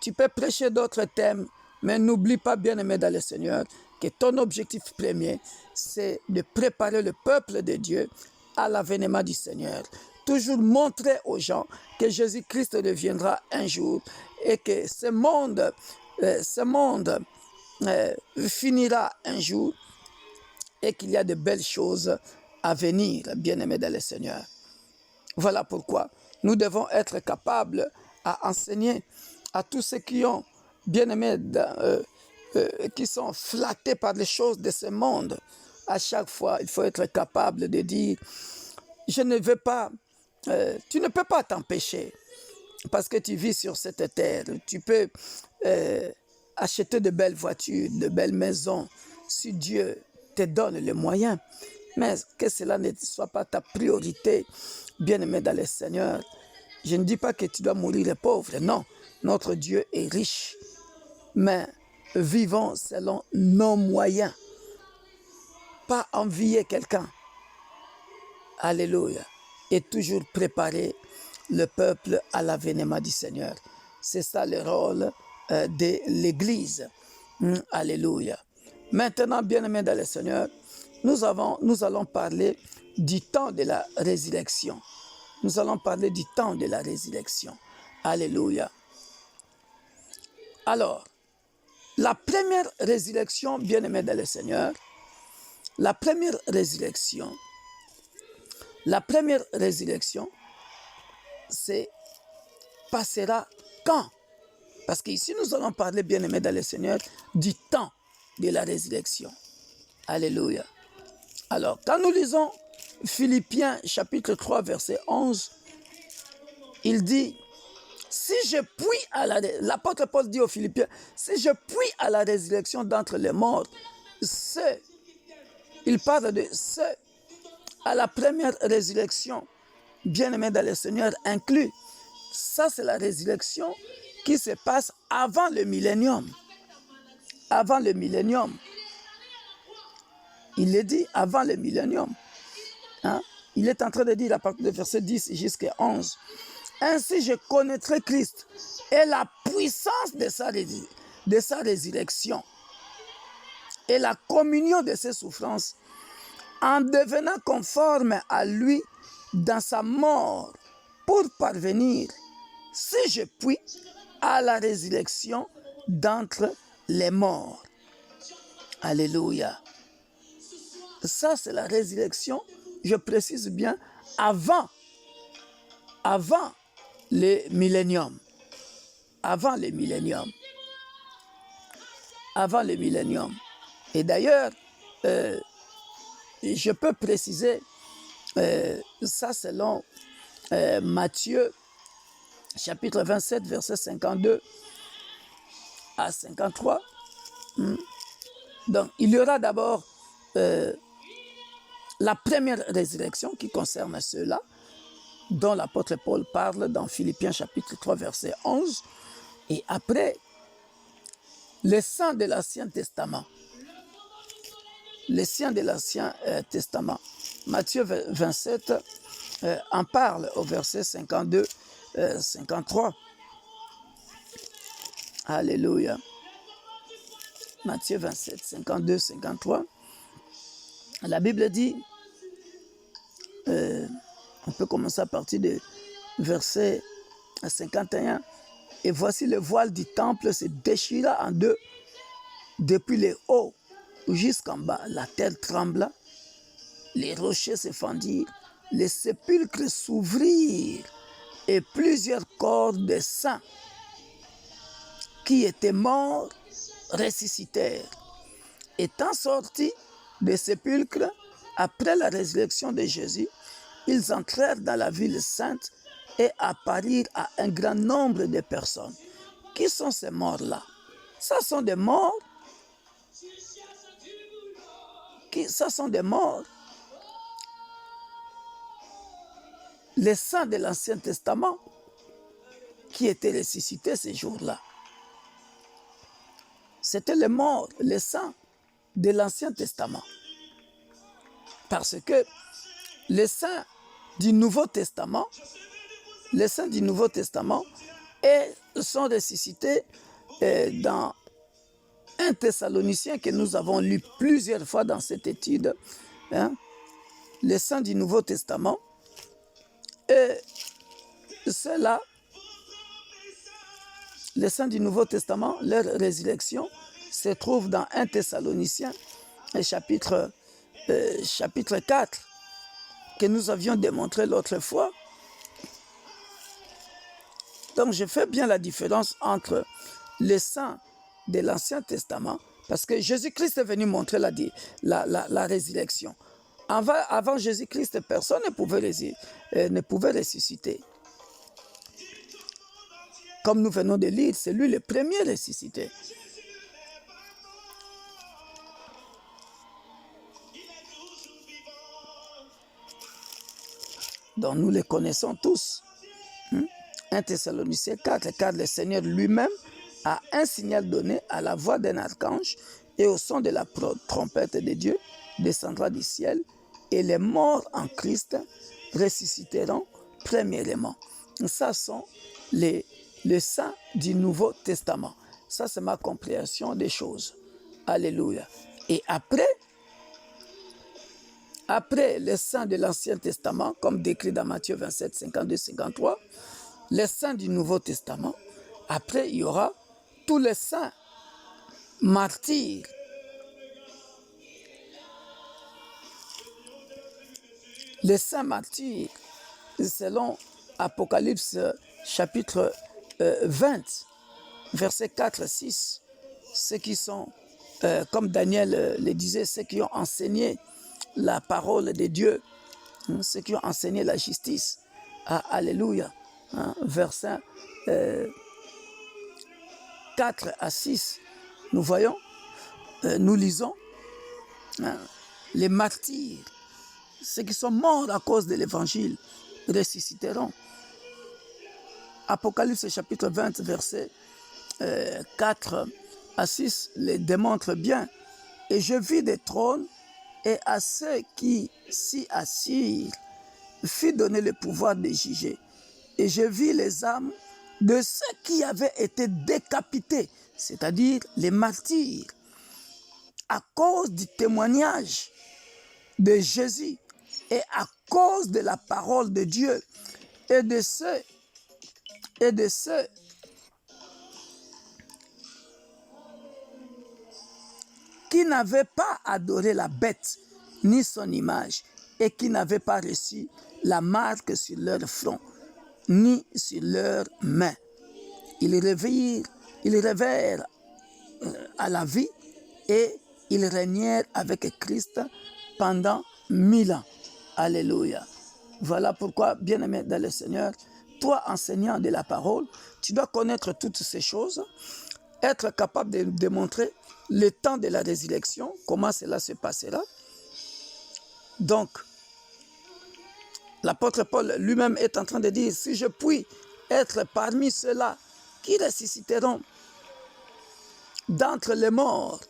Tu peux prêcher d'autres thèmes, mais n'oublie pas, bien-aimé dans le Seigneur, que ton objectif premier, c'est de préparer le peuple de Dieu à l'avènement du Seigneur. Toujours montrer aux gens que Jésus-Christ reviendra un jour et que ce monde finira un jour et qu'il y a de belles choses à venir, bien-aimés dans le Seigneur. Voilà pourquoi nous devons être capables à enseigner à tous ceux qui ont, bien-aimés, qui sont flattés par les choses de ce monde. À chaque fois, il faut être capable de dire, je ne veux pas, tu ne peux pas t'empêcher parce que tu vis sur cette terre. Tu peux acheter de belles voitures, de belles maisons, si Dieu te donne les moyens. Mais que cela ne soit pas ta priorité, bien-aimé dans le Seigneur. Je ne dis pas que tu dois mourir pauvre, non. Notre Dieu est riche, mais vivons selon nos moyens. Pas envier quelqu'un. Alléluia. Et toujours préparer le peuple à l'avènement du Seigneur. C'est ça le rôle de l'Église. Alléluia. Maintenant, bien-aimés dans le Seigneur, nous allons parler du temps de la résurrection. Nous allons parler du temps de la résurrection. Alléluia. Alors, la première résurrection, bien-aimés dans le Seigneur, la première résurrection, c'est passera quand? Parce qu'ici, nous allons parler, bien-aimés dans le Seigneur, du temps de la résurrection. Alléluia. Alors, quand nous lisons Philippiens chapitre 3, verset 11, il dit, si je puis l'apôtre Paul dit aux Philippiens, si je puis à la résurrection d'entre les morts, il parle de ceux à la première résurrection, bien-aimés dans le Seigneur inclus. Ça, c'est la résurrection qui se passe avant le millénium. Avant le millénium. Il est dit avant le millénium. Il est en train de dire à partir de verset 10 jusqu'à 11. Ainsi je connaîtrai Christ et la puissance de sa résurrection et la communion de ses souffrances en devenant conforme à lui dans sa mort pour parvenir, si je puis, à la résurrection d'entre les morts. Alléluia. Ça, c'est la résurrection, je précise bien, avant le millénium. Avant le millénium. Avant le millénium. Et d'ailleurs, je peux préciser ça selon Matthieu, chapitre 27, verset 52 à 53. Donc, il y aura d'abord la première résurrection qui concerne ceux-là, dont l'apôtre Paul parle dans Philippiens chapitre 3, verset 11. Et après, les saints de l'Ancien Testament. Les saints de l'Ancien Testament. Matthieu 27 en parle au verset 52, 53. Alléluia. Matthieu 27, 52, 53. La Bible dit, on peut commencer à partir de verset 51. Et voici le voile du temple se déchira en deux, depuis le haut jusqu'en bas. La terre trembla, les rochers se fendirent, les sépulcres s'ouvrirent, et plusieurs corps de saints qui étaient morts ressuscitèrent. Étant sortis des sépulcres après la résurrection de Jésus, ils entrèrent dans la ville sainte et apparurent à un grand nombre de personnes. Qui sont ces morts-là? Ça sont des morts. Ça sont des morts. Les saints de l'Ancien Testament qui étaient ressuscités ces jours-là. C'était les morts, les saints de l'Ancien Testament. Parce que les saints du Nouveau Testament les saints du Nouveau Testament sont ressuscités dans 1 Thessaloniciens que nous avons lu plusieurs fois dans cette étude. Hein? Les saints du Nouveau Testament, et ceux-là, les saints du Nouveau Testament, leur résurrection se trouve dans 1 Thessaloniciens, chapitre 4, que nous avions démontré l'autre fois. Donc, je fais bien la différence entre les saints de l'Ancien Testament, parce que Jésus-Christ est venu montrer la résurrection. Avant Jésus-Christ, personne ne pouvait ressusciter. Comme nous venons de lire, c'est lui le premier ressuscité. Donc nous les connaissons tous. 1 Thessaloniciens 4, car le Seigneur lui-même a un signal donné à la voix d'un archange et au son de la trompette de Dieu descendra du ciel et les morts en Christ ressusciteront premièrement. Ça sont les saints du Nouveau Testament. Ça, c'est ma compréhension des choses. Alléluia. Et après les saints de l'Ancien Testament, comme décrit dans Matthieu 27, 52, 53, les saints du Nouveau Testament, après, il y aura tous les saints martyrs. Les saints martyrs, selon Apocalypse chapitre 20, versets 4 et 6, ceux qui sont, comme Daniel le disait, ceux qui ont enseigné la parole de Dieu, ceux qui ont enseigné la justice. Alléluia. Versets 4 à 6, nous voyons, nous lisons, les martyrs, ceux qui sont morts à cause de l'évangile, ressusciteront. Apocalypse chapitre 20, versets 4 à 6 les démontre bien. Et je vis des trônes, et à ceux qui s'y assirent fut donné le pouvoir de juger. Et je vis les âmes de ceux qui avaient été décapités, c'est-à-dire les martyrs, à cause du témoignage de Jésus et à cause de la parole de Dieu, et de ceux qui n'avaient pas adoré la bête ni son image et qui n'avaient pas reçu la marque sur leur front ni sur leurs mains. Ils revinrent à la vie et ils régnèrent avec Christ pendant 1000 ans. Alléluia. Voilà pourquoi, bien-aimé dans le Seigneur, toi, enseignant de la parole, tu dois connaître toutes ces choses, être capable de démontrer le temps de la résurrection, comment cela se passera. Donc, l'apôtre Paul lui-même est en train de dire, si je puis être parmi ceux-là qui ressusciteront d'entre les morts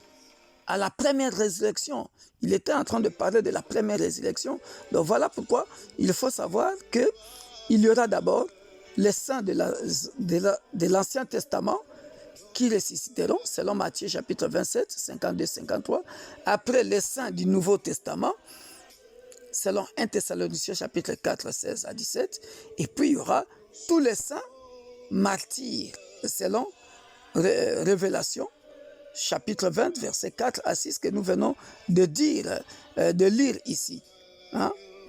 à la première résurrection, il était en train de parler de la première résurrection. Donc voilà pourquoi il faut savoir qu'il y aura d'abord les saints de l'Ancien Testament qui ressusciteront, selon Matthieu chapitre 27, 52, 53. Après les saints du Nouveau Testament, selon 1 Thessaloniciens chapitre 4, 16 à 17. Et puis il y aura tous les saints martyrs, selon Révélation chapitre 20, versets 4 à 6, que nous venons de lire ici.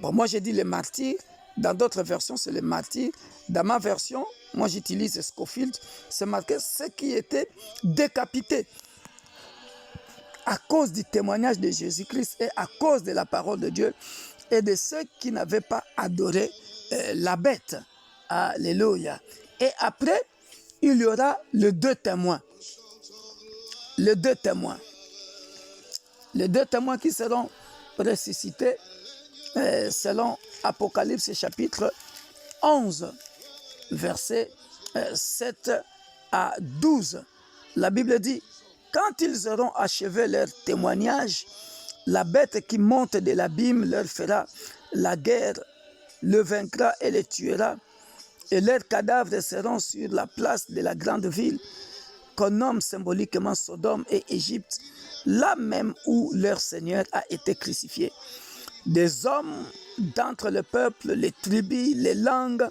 Bon, moi j'ai dit les martyrs, dans d'autres versions c'est les martyrs. Dans ma version, moi j'utilise Scofield, c'est marqué ceux qui étaient décapités à cause du témoignage de Jésus-Christ et à cause de la parole de Dieu et de ceux qui n'avaient pas adoré la bête. Alléluia. Et après, il y aura les deux témoins. Les deux témoins. Les deux témoins qui seront ressuscités selon Apocalypse chapitre 11, versets 7 à 12. La Bible dit, quand ils auront achevé leur témoignage, la bête qui monte de l'abîme leur fera la guerre, le vaincra et le tuera. et leurs cadavres seront sur la place de la grande ville qu'on nomme symboliquement Sodome et Égypte, là même où leur Seigneur a été crucifié. Des hommes d'entre le peuple, les tribus, les langues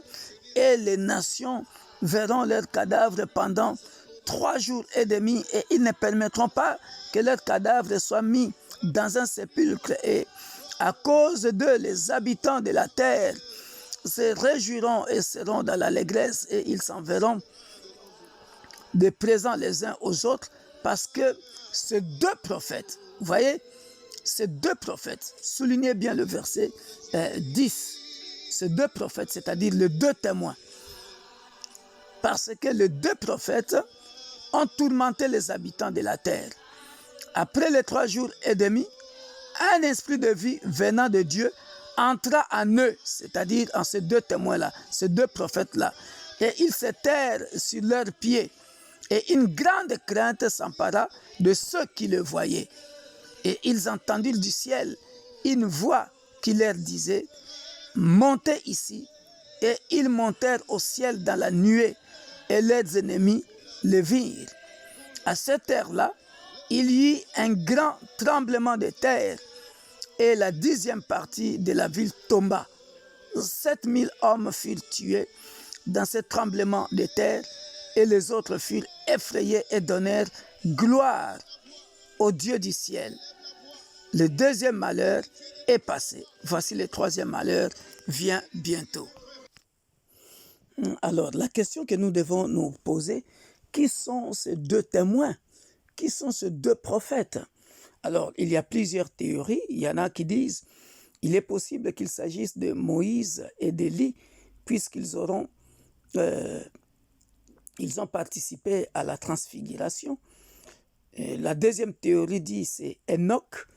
et les nations verront leurs cadavres pendant 3 jours et demi, et ils ne permettront pas que leurs cadavres soient mis dans un sépulcre. Et à cause d'eux, les habitants de la terre se réjouiront et seront dans l'allégresse, et ils s'enverront des présents les uns aux autres, parce que ces 2 prophètes, vous voyez, ces 2 prophètes, soulignez bien le verset 10, ces 2 prophètes, c'est-à-dire les 2 témoins, parce que les 2 prophètes ont tourmenté les habitants de la terre. Après les 3 jours et demi, un esprit de vie venant de Dieu entra en eux, c'est-à-dire en ces 2 témoins-là, ces 2 prophètes-là, et ils se terrent sur leurs pieds, et une grande crainte s'empara de ceux qui le voyaient. Et ils entendirent du ciel une voix qui leur disait « Montez ici ». Et ils montèrent au ciel dans la nuée, et leurs ennemis les virent. À cette heure-là, il y eut un grand tremblement de terre, et la 10e partie de la ville tomba. 7000 hommes furent tués dans ce tremblement de terre, et les autres furent effrayés et donnèrent gloire au Dieu du ciel. Le 2e malheur est passé. Voici le 3e malheur vient bientôt. Alors, la question que nous devons nous poser, qui sont ces 2 témoins? Qui sont ces 2 prophètes? Alors, il y a plusieurs théories. Il y en a qui disent il est possible qu'il s'agisse de Moïse et d'Élie, puisqu'ils ont participé à la transfiguration. Et la 2e théorie dit c'est Enoch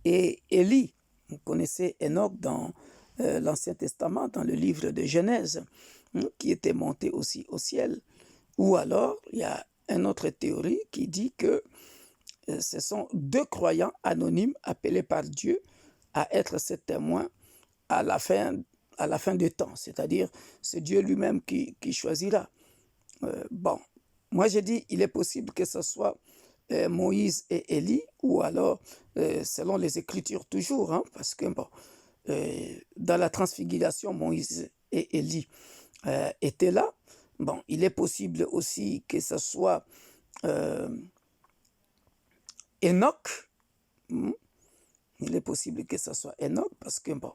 et Élie. Vous connaissez Enoch dans l'Ancien Testament, dans le livre de Genèse, qui était monté aussi au ciel. Ou alors, il y a une autre théorie qui dit que ce sont 2 croyants anonymes appelés par Dieu à être ses témoins à la fin du temps. C'est-à-dire, c'est Dieu lui-même qui choisira. Bon, moi j'ai dit, il est possible que ce soit Moïse et Élie, ou alors, selon les Écritures toujours, parce que bon, dans la transfiguration, Moïse et Élie étaient là. Bon, il est possible aussi que ce soit Enoch. Il est possible que ce soit Enoch, parce que bon,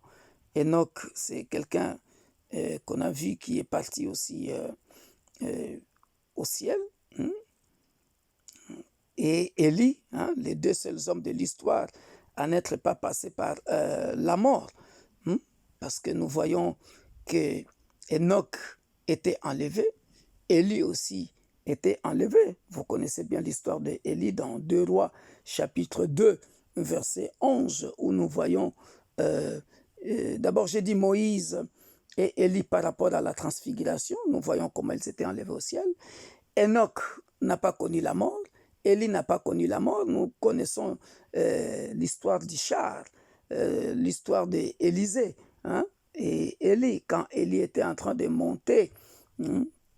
Enoch, c'est quelqu'un qu'on a vu qui est parti aussi au ciel. Et Élie, les 2 seuls hommes de l'histoire à n'être pas passés par la mort. Parce que nous voyons que Enoch était enlevé, Élie aussi était enlevé. Vous connaissez bien l'histoire d'Élie dans 2 Rois, chapitre 2, verset 11, où nous voyons, d'abord j'ai dit Moïse et Élie par rapport à la transfiguration, nous voyons comment ils étaient enlevés au ciel. Enoch n'a pas connu la mort, Élie n'a pas connu la mort. Nous connaissons l'histoire d'Ichar, l'histoire d'Élisée. Et Élie, quand Élie était en train de monter,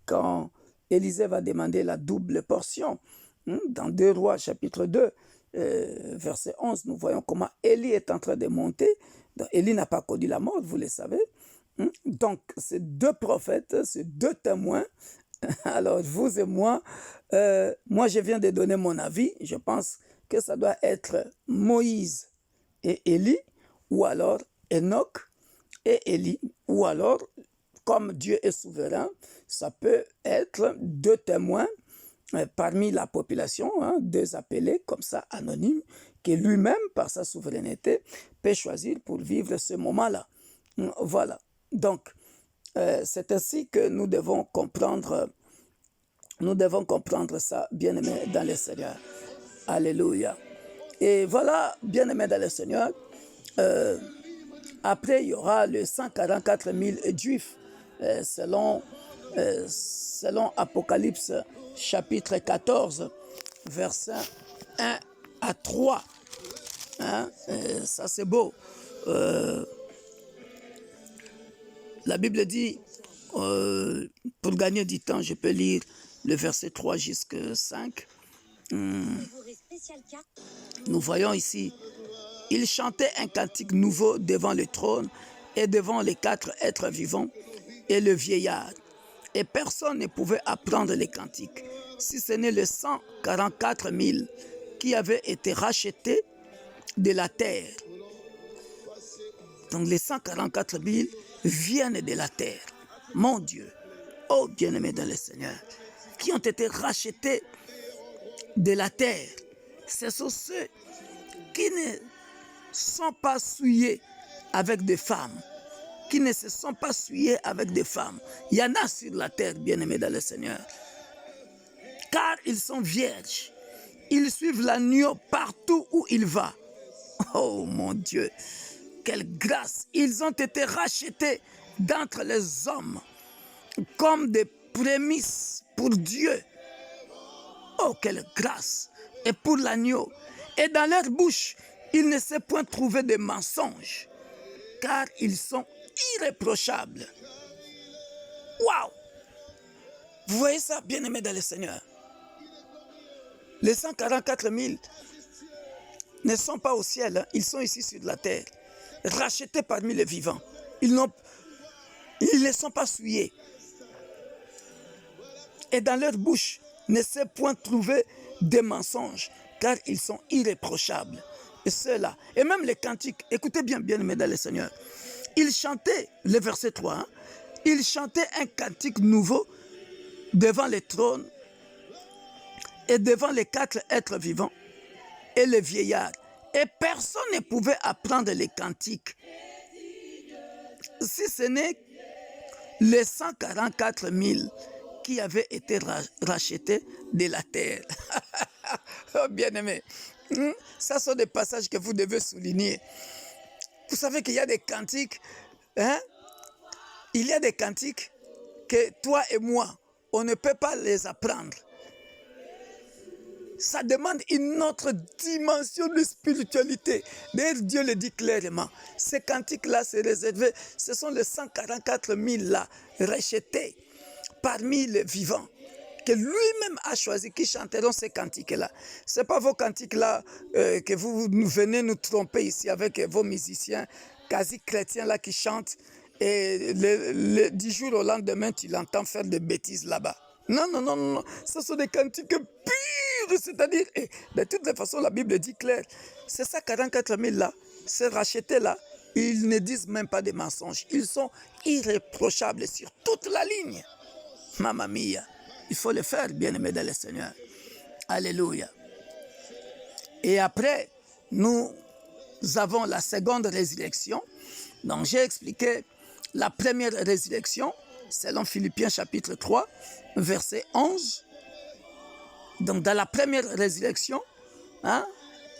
quand Élisée va demander la double portion, dans 2 Rois, chapitre 2, verset 11, nous voyons comment Élie est en train de monter. Donc, Élie n'a pas connu la mort, vous le savez. Donc, ces 2 prophètes, ces 2 témoins, alors vous et moi, moi je viens de donner mon avis, je pense que ça doit être Moïse et Élie, ou alors Enoch et Élie, ou alors, comme Dieu est souverain, ça peut être 2 témoins parmi la population, 2 appelés comme ça, anonymes, que lui-même, par sa souveraineté, peut choisir pour vivre ce moment-là. Voilà. Donc, c'est ainsi que nous devons comprendre ça, bien-aimés dans le Seigneur. Alléluia. Et voilà, bien-aimés dans le Seigneur, après, il y aura les 144 000 Juifs, selon Apocalypse chapitre 14, versets 1 à 3. Ça, c'est beau. La Bible dit, Pour gagner du temps, je peux lire le verset 3 jusqu'à 5. Nous voyons ici, il chantait un cantique nouveau devant le trône et devant les 4 êtres vivants et le vieillard. Et personne ne pouvait apprendre les cantiques, si ce n'est les 144 000 qui avaient été rachetés de la terre. Donc les 144 000 viennent de la terre. Mon Dieu, oh bien-aimés dans le Seigneur, qui ont été rachetés de la terre. Ce sont ceux qui ne sont pas souillés avec des femmes, qui ne se sont pas souillés avec des femmes. Il y en a sur la terre, bien-aimés dans le Seigneur. Car ils sont vierges. Ils suivent l'agneau partout où il va. Oh mon Dieu, quelle grâce! Ils ont été rachetés d'entre les hommes comme des prémices pour Dieu. Oh, quelle grâce! Et pour l'agneau. Et dans leur bouche, il ne s'est point trouvé de mensonges, car ils sont irréprochables. Waouh! Vous voyez ça, bien-aimés dans le Seigneur? Les 144 000 ne sont pas au ciel, hein. Ils sont ici sur la terre, rachetés parmi les vivants. Ils ne sont pas souillés. Et dans leur bouche ne s'est point trouvé des mensonges, car ils sont irréprochables. Et ceux-là, et même les cantiques, écoutez bien, bien-aimés dans le Seigneur, ils chantaient, le verset 3, hein, ils chantaient un cantique nouveau devant le trône et devant les 4 êtres vivants et les vieillards. Et personne ne pouvait apprendre les cantiques, si ce n'est les 144 000 qui avaient été rachetés de la terre. Oh, bien-aimés, ça sont des passages que vous devez souligner. Vous savez qu'il y a des cantiques, hein? Il y a des cantiques que toi et moi, on ne peut pas les apprendre. Ça demande une autre dimension de spiritualité. D'ailleurs, Dieu le dit clairement. Ces cantiques-là, c'est réservé. Ce sont les 144 000 là, rachetés parmi les vivants, que lui-même a choisi, qui chanteront ces cantiques-là. Ce n'est pas vos cantiques-là que vous venez nous tromper ici avec vos musiciens quasi chrétiens là qui chantent, et du jour au lendemain, tu l'entends faire des bêtises là-bas. Non, non, non, non. Ce sont des cantiques purs, c'est-à-dire, de toutes les façons, la Bible dit clair, c'est ça, 44 000 là, ces rachetés là, ils ne disent même pas des mensonges. Ils sont irréprochables sur toute la ligne. Mamma mia, il faut le faire, bien-aimé dans le Seigneur. Alléluia. Et après, nous avons la seconde résurrection. Donc, j'ai expliqué la première résurrection, selon Philippiens chapitre 3, verset 11. Donc, dans la première résurrection, hein,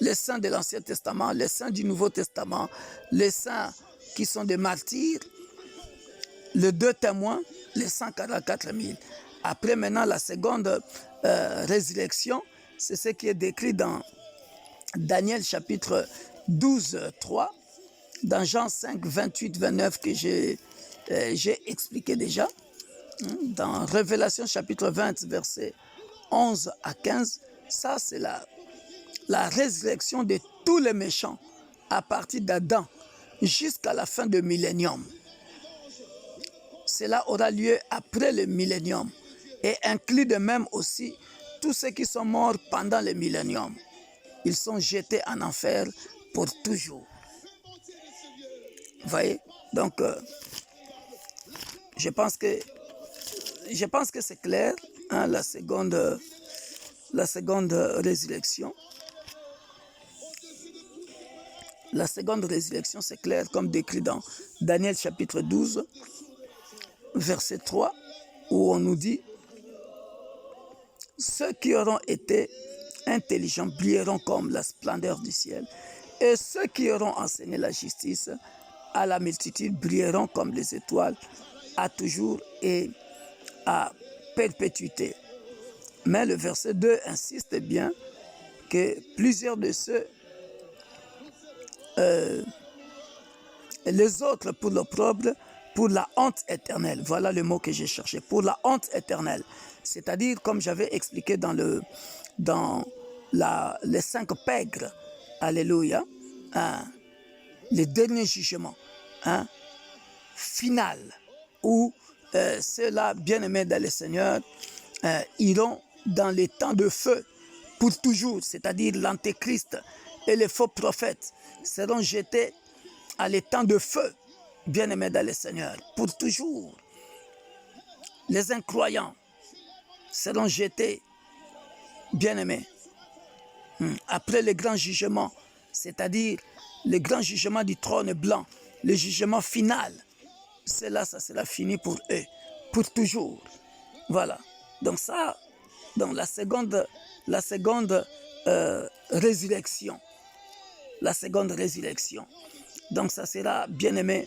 les saints de l'Ancien Testament, les saints du Nouveau Testament, les saints qui sont des martyrs, les 2 témoins, les 144 000. Après, maintenant, la seconde résurrection, c'est ce qui est décrit dans Daniel chapitre 12, 3, dans Jean 5, 28, 29 que j'ai expliqué déjà, dans Révélation chapitre 20, versets 11 à 15, ça c'est la résurrection de tous les méchants à partir d'Adam jusqu'à la fin du millénium. Cela aura lieu après le millénium et inclut de même aussi tous ceux qui sont morts pendant le millénium. Ils sont jetés en enfer pour toujours. Vous voyez? Donc, je pense que c'est clair, hein, la seconde résurrection. La seconde résurrection, c'est clair, comme décrit dans Daniel chapitre 12, verset 3, où on nous dit « Ceux qui auront été intelligents brilleront comme la splendeur du ciel, et ceux qui auront enseigné la justice à la multitude brilleront comme les étoiles à toujours et à perpétuité. » Mais le verset 2 insiste bien que plusieurs de ceux, les autres pour l'opprobre, pour la honte éternelle. Voilà le mot que j'ai cherché, pour la honte éternelle. C'est-à-dire, comme j'avais expliqué dans les 5 pègres, alléluia, hein, les derniers jugements, hein, final, où ceux-là, bien-aimés dans le Seigneur, iront dans les temps de feu pour toujours, c'est-à-dire l'antéchrist et les faux prophètes seront jetés à l'étang de feu, bien-aimés dans le Seigneur, pour toujours. Les incroyants seront jetés, bien-aimés, après le grand jugement, c'est-à-dire le grand jugement du trône blanc, le jugement final. Cela, ça sera fini pour eux, pour toujours. Voilà. Donc ça, dans la seconde résurrection, la seconde résurrection. Donc ça sera, bien aimé,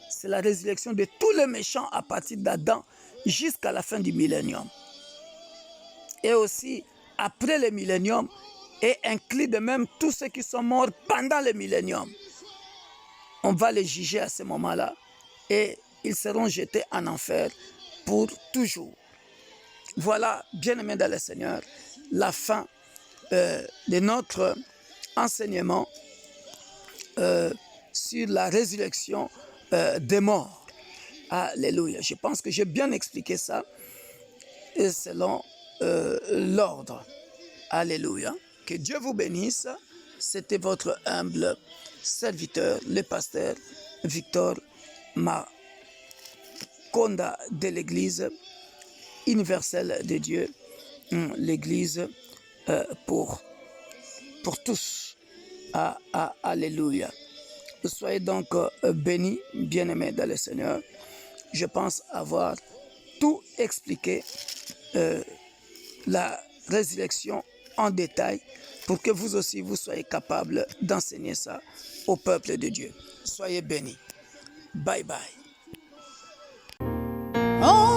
c'est la résurrection de tous les méchants à partir d'Adam jusqu'à la fin du millénium. Et aussi, après le millénium, et inclut de même tous ceux qui sont morts pendant le millénium. On va les juger à ce moment-là et ils seront jetés en enfer pour toujours. Voilà, bien-aimés dans le Seigneur, la fin de notre enseignement sur la résurrection des morts. Alléluia. Je pense que j'ai bien expliqué ça et selon l'ordre. Alléluia. Que Dieu vous bénisse. C'était votre humble serviteur, le pasteur Victor Makonda de l'Église universelle de Dieu, l'Église pour tous. Alléluia. Soyez donc bénis, bien-aimés dans le Seigneur. Je pense avoir tout expliqué, la résurrection en détail, pour que vous aussi, vous soyez capables d'enseigner ça au peuple de Dieu. Soyez bénis. Bye bye. Oh.